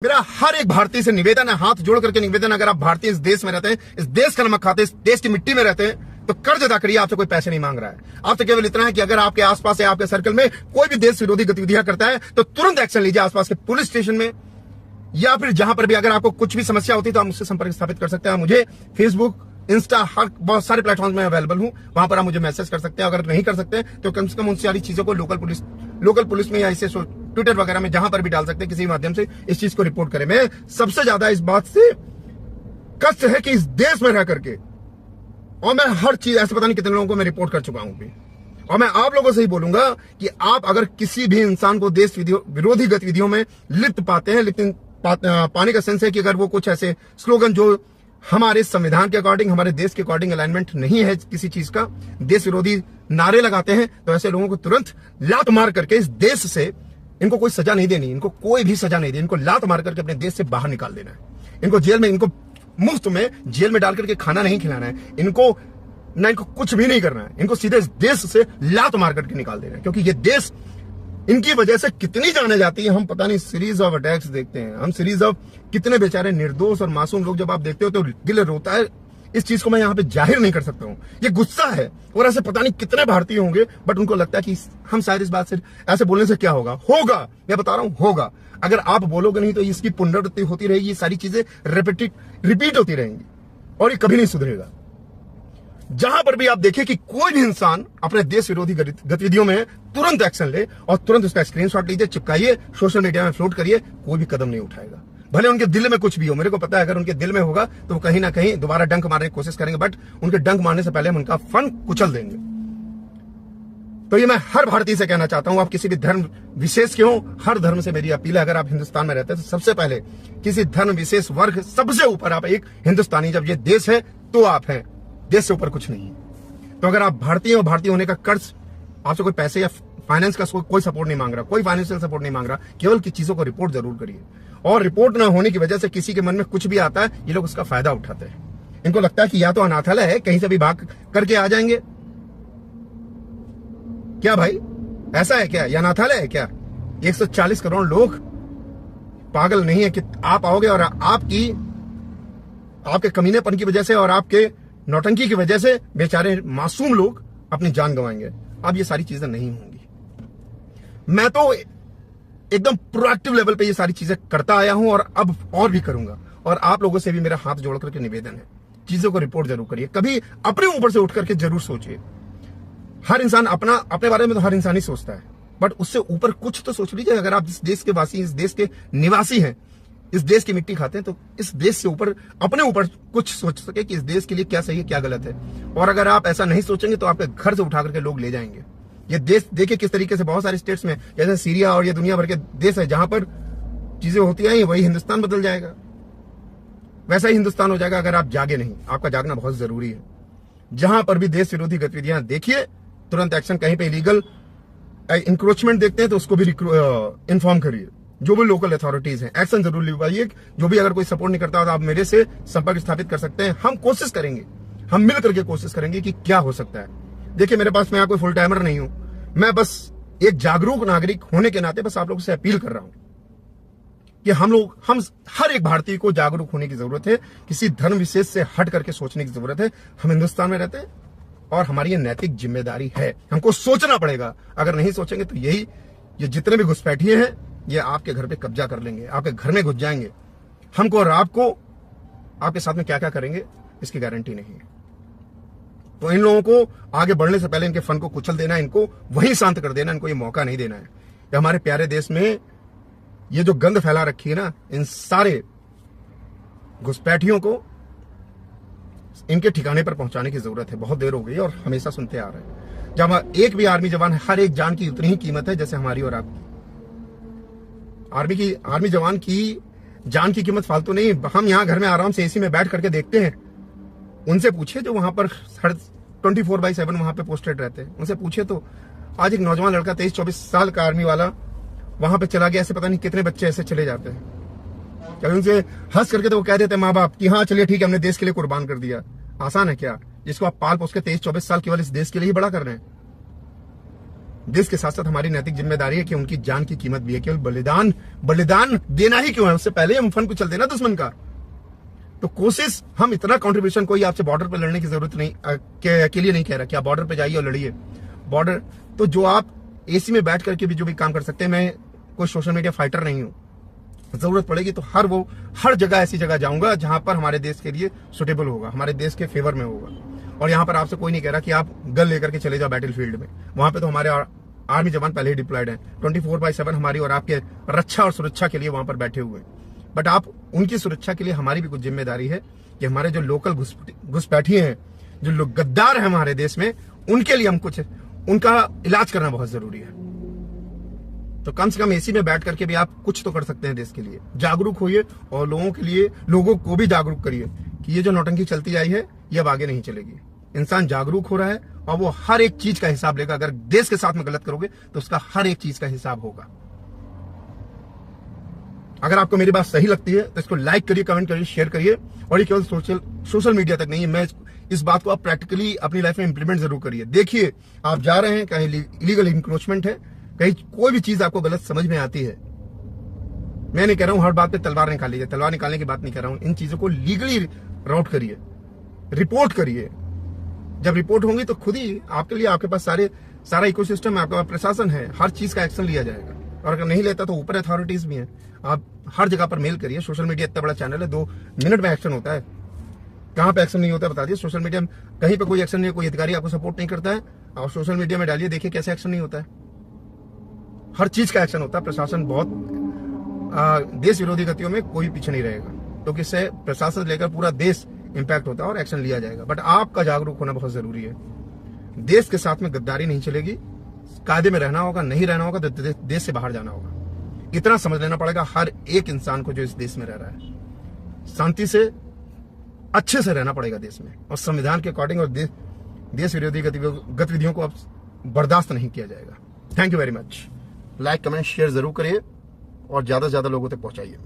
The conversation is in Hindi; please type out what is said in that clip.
मेरा हर एक भारतीय से निवेदन है, हाथ जोड़ करके निवेदन, अगर आप भारतीय इस देश में रहते हैं, इस देश का नमक खाते हैं, इस देश की मिट्टी में रहते हैं, तो कर्ज अदा करिए। आपसे कोई पैसे नहीं मांग रहा है। आपसे केवल इतना है कि अगर आपके आसपास या आपके सर्कल में कोई भी देश विरोधी गतिविधियां करता है तो तुरंत एक्शन लीजिए आसपास के पुलिस स्टेशन में, या फिर जहां पर भी अगर आपको कुछ भी समस्या होती है तो आप मुझसे संपर्क स्थापित कर सकते हैं। मुझे फेसबुक, इंस्टा, हर बहुत सारे प्लेटफॉर्म में अवेलेबल हूं, वहां पर आप मुझे मैसेज कर सकते हैं। अगर नहीं कर सकते तो कम से कम उन सारी चीजों को लोकल पुलिस में या इसे ट्विटर वगैरह में जहां पर भी डाल सकते हैं, किसी माध्यम से इस चीज को रिपोर्ट करें। मैं सबसे ज्यादा इस बात से कष्ट है कि इस देश में रह करके, और मैं हर चीज ऐसे पता नहीं कितने लोगों को मैं रिपोर्ट कर चुका हूं भी, और मैं आप लोगों से ही बोलूंगा कि आप अगर किसी भी इंसान को देश विरोधी गतिविधियों में लिप्त पाते हैं, लेकिन पाने का सेंस है कि अगर वो कुछ ऐसे स्लोगन जो हमारे संविधान के अकॉर्डिंग, हमारे देश के अकॉर्डिंग अलाइनमेंट नहीं है किसी चीज का, देश विरोधी नारे लगाते हैं, तो ऐसे लोगों को तुरंत लात मार करके इस देश से, इनको कोई सजा नहीं देनी, इनको कोई भी सजा नहीं देनी, इनको लात मार करके अपने देश से बाहर निकाल देना है। इनको जेल में, इनको मुफ्त में जेल में डाल करके खाना नहीं खिलाना है, इनको कुछ भी नहीं करना है, इनको सीधे इस देश से लात मार करके निकाल देना है। क्योंकि ये देश, इनकी वजह से कितनी जाने जाती है हम पता नहीं। सीरीज ऑफ अटैक्स देखते हैं हम, सीरीज ऑफ कितने बेचारे निर्दोष और मासूम लोग जब आप देखते हो तो दिल रोता है। इस चीज को मैं यहाँ पे जाहिर नहीं कर सकता हूँ, ये गुस्सा है। और ऐसे पता नहीं कितने भारतीय होंगे, बट उनको लगता है कि हम शायद इस बात से, ऐसे बोलने से क्या होगा, मैं बता रहा हूँ होगा। अगर आप बोलोगे नहीं तो इसकी पुनरावृत्ति होती रहेगी, ये सारी चीजें रिपीट होती रहेंगी और ये कभी नहीं सुधरेगा। जहां पर भी आप देखें कि कोई भी इंसान अपने देश विरोधी गतिविधियों में तुरंत एक्शन ले और तुरंत उसका स्क्रीनशॉट लीजिए, चिपकाइए, सोशल मीडिया में फ्लोट करिए, कोई भी कदम नहीं उठाएगा। भले उनके दिल में कुछ भी हो, मेरे को पता है अगर उनके दिल में होगा तो वो कहीं ना कहीं दोबारा डंक मारने की कोशिश करेंगे, बट उनके डंक मारने से पहले हम उनका फन कुचल देंगे। तो ये मैं हर भारतीय से कहना चाहता हूं, आप किसी भी धर्म विशेष के हो, हर धर्म से मेरी अपील है, अगर आप हिंदुस्तान में रहते हैं तो सबसे पहले किसी धर्म विशेष वर्ग, सबसे ऊपर आप एक हिंदुस्तानी। जब ये देश है तो आप हैं, देश से ऊपर कुछ नहीं है। तो अगर आप भारतीय हो, भारतीय होने का कर्ज, आपसे कोई पैसे या फाइनेंस का कोई सपोर्ट नहीं मांग रहा, कोई फाइनेंशियल सपोर्ट नहीं मांग रहा, केवल की चीजों को रिपोर्ट जरूर करिए। और रिपोर्ट ना होने की वजह से किसी के मन में कुछ भी आता है, ये लोग उसका फायदा उठाते हैं। इनको लगता है कि या तो अनाथालय है, कहीं से भी भाग करके आ जाएंगे। क्या भाई ऐसा है क्या? या अनाथालय है क्या? 140 करोड़ लोग पागल नहीं है कि आप आओगे और आपके कमीनेपन की वजह से और आपके नौटंकी की वजह से बेचारे मासूम लोग अपनी जान गंवाएंगे। अब ये सारी चीजें नहीं होंगी। मैं तो एकदम प्रोएक्टिव लेवल पे ये सारी चीजें करता आया हूं और अब और भी करूंगा। और आप लोगों से भी मेरा हाथ जोड़ करके निवेदन है, चीजों को रिपोर्ट जरूर करिए, कभी अपने ऊपर से उठ करके जरूर सोचिए। हर इंसान अपने बारे में तो हर इंसान ही सोचता है, बट उससे ऊपर कुछ तो सोच लीजिए। अगर आप इस देश के वासी, इस देश के निवासी हैं, इस देश की मिट्टी खाते हैं, तो इस देश से ऊपर, अपने ऊपर कुछ सोच सके कि इस देश के लिए क्या सही है, क्या गलत है। और अगर आप ऐसा नहीं सोचेंगे तो आपके घर से उठा करके लोग ले जाएंगे। ये देश देखिए किस तरीके से बहुत सारे स्टेट्स में, जैसे सीरिया और ये दुनिया भर के देश है जहां पर चीजें होती हैं, वही हिंदुस्तान बदल जाएगा। वैसा ही हिंदुस्तान हो जाएगा अगर आप जागे नहीं। आपका जागना बहुत जरूरी है। जहां पर भी देश विरोधी गतिविधियां देखिए, तुरंत एक्शन। कहीं पे इलीगल इंक्रोचमेंट देखते हैं तो उसको भी इन्फॉर्म करिए। जो भी लोकल अथॉरिटीज हैं, एक्शन जरूर लिवाइए। जो भी अगर कोई सपोर्ट नहीं करता तो आप मेरे से संपर्क स्थापित कर सकते हैं। हम कोशिश करेंगे, हम मिल करके कोशिश करेंगे कि क्या हो सकता है। देखिए मेरे पास, मैं यहाँ कोई फुल टाइमर नहीं हूं, मैं बस एक जागरूक नागरिक होने के नाते बस आप लोगों से अपील कर रहा हूं कि हम हर एक भारतीय को जागरूक होने की जरूरत है। किसी धर्म विशेष से हट करके सोचने की जरूरत है। हम हिंदुस्तान में रहते हैं और हमारी ये नैतिक जिम्मेदारी है, हमको सोचना पड़ेगा। अगर नहीं सोचेंगे तो ये जितने भी घुसपैठिए हैं, ये आपके घर पे कब्जा कर लेंगे, आपके घर में घुस जाएंगे। हमको और आपको आपके साथ में क्या क्या करेंगे इसकी गारंटी नहीं है। तो इन लोगों को आगे बढ़ने से पहले इनके फन को कुचल देना, इनको वहीं शांत कर देना, इनको ये मौका नहीं देना है। ये हमारे प्यारे देश में ये जो गंद फैला रखी है ना, इन सारे घुसपैठियों को इनके ठिकाने पर पहुंचाने की जरूरत है। बहुत देर हो गई और हमेशा सुनते आ रहे हैं, जब एक भी आर्मी जवान, हर एक जान की उतनी ही कीमत है जैसे हमारी और आपकी। आर्मी जवान की जान की कीमत फालतू नहीं। हम यहाँ घर में आराम से एसी में बैठ करके देखते हैं। उनसे पूछे जो वहां पर 24/7 वहां पे पोस्टेड रहते हैं, उनसे पूछे तो आज एक नौजवान लड़का 23-24 साल का आर्मी वाला वहां पे चला गया। ऐसे पता नहीं कितने बच्चे ऐसे चले जाते हैं। क्या उनसे हंस करके तो वो कह देते हैं माँ बाप कि हाँ चलिए ठीक है, हमने देश के लिए कुर्बान कर दिया। आसान है क्या? जिसको आप पाल पोस के 23-24 साल केवल इस देश के लिए ही बड़ा कर रहे हैं। देश के साथ साथ हमारी नैतिक जिम्मेदारी है कि उनकी जान की कीमत भी है। केवल बलिदान देना ही क्यों है, उससे पहले हम फन कुचल देना दुश्मन का। तो कोशिश, हम इतना कंट्रीब्यूशन, कोई आपसे बॉर्डर पे लड़ने की जरूरत नहीं के लिए नहीं कह रहा कि आप बॉर्डर पे जाइए और लड़िए। बॉर्डर तो जो आप एसी में बैठ करके भी जो भी काम कर सकते हैं, मैं कोई सोशल मीडिया फाइटर नहीं हूं। जरूरत पड़ेगी तो हर जगह ऐसी जगह जाऊंगा जहां पर हमारे देश के लिए सुटेबल होगा, हमारे देश के फेवर में होगा। और यहां पर आपसे कोई नहीं कह रहा कि आप गन लेकर के चले जाओ बैटल फील्ड में। वहां पे तो हमारे आर्मी जवान पहले ही डिप्लॉयड हैं, 24/7 हमारी और आपके रक्षा और सुरक्षा के लिए वहां पर बैठे हुए हैं। बट आप उनकी सुरक्षा के लिए हमारी भी कुछ जिम्मेदारी है कि हमारे जो लोकल घुसपैठिए हैं, जो लोग गद्दार हैं हमारे देश में, उनके लिए हम कुछ, उनका इलाज करना बहुत जरूरी है। तो कम से कम एसी में बैठ करके भी आप कुछ तो कर सकते हैं देश के लिए। जागरूक होइए और लोगों को भी जागरूक करिए कि ये जो नौटंकी चलती आई है ये अब आगे नहीं चलेगी। इंसान जागरूक हो रहा है और वो हर एक चीज का हिसाब लेगा। अगर देश के साथ में गलत करोगे तो उसका हर एक चीज का हिसाब होगा। अगर आपको मेरी बात सही लगती है तो इसको लाइक करिए, कमेंट करिए, शेयर करिए। और ये केवल सोशल मीडिया तक नहीं है, मैं इस बात को आप प्रैक्टिकली अपनी लाइफ में इंप्लीमेंट जरूर करिए। देखिए, आप जा रहे हैं, कहीं इलीगल इंक्रोचमेंट है, कहीं कोई भी चीज आपको गलत समझ में आती है, मैं नहीं कह रहा हूं हर बात पे तलवार निकाल लीजिए, तलवार निकालने की बात नहीं कर रहा हूं। इन चीजों को लीगली राउट करिए, रिपोर्ट करिए। जब रिपोर्ट होंगी तो खुद ही आपके लिए, आपके पास सारा इकोसिस्टम है, आपके पास प्रशासन है, हर चीज का एक्शन लिया जाएगा। और अगर नहीं लेता तो ऊपर अथॉरिटीज भी हैं। आप हर जगह पर मेल करिए। सोशल मीडिया इतना बड़ा चैनल है, 2 मिनट में एक्शन होता है। कहां पे एक्शन नहीं होता है बता दिए। सोशल मीडिया में कहीं पे कोई एक्शन नहीं है, कोई अधिकारी आपको सपोर्ट नहीं करता है, आप सोशल मीडिया में डालिए, देखिए कैसे एक्शन नहीं होता है। हर चीज का एक्शन होता है। प्रशासन बहुत देश विरोधी गतियों में कोई पीछे नहीं रहेगा, क्योंकि इससे प्रशासन लेकर पूरा देश इंपैक्ट होता है और एक्शन लिया जाएगा। बट आपका जागरूक होना बहुत जरूरी है। देश के साथ में गद्दारी नहीं चलेगी, कायदे में रहना होगा, नहीं रहना होगा तो देश से बाहर जाना होगा। इतना समझ लेना पड़ेगा हर एक इंसान को जो इस देश में रह रहा है। शांति से, अच्छे से रहना पड़ेगा देश में, और संविधान के अकॉर्डिंग। और देश विरोधी गतिविधियों को अब बर्दाश्त नहीं किया जाएगा। Thank you very much. Like, comment, share जरूर करिए और ज्यादा से ज्यादा लोगों तक पहुंचाइए।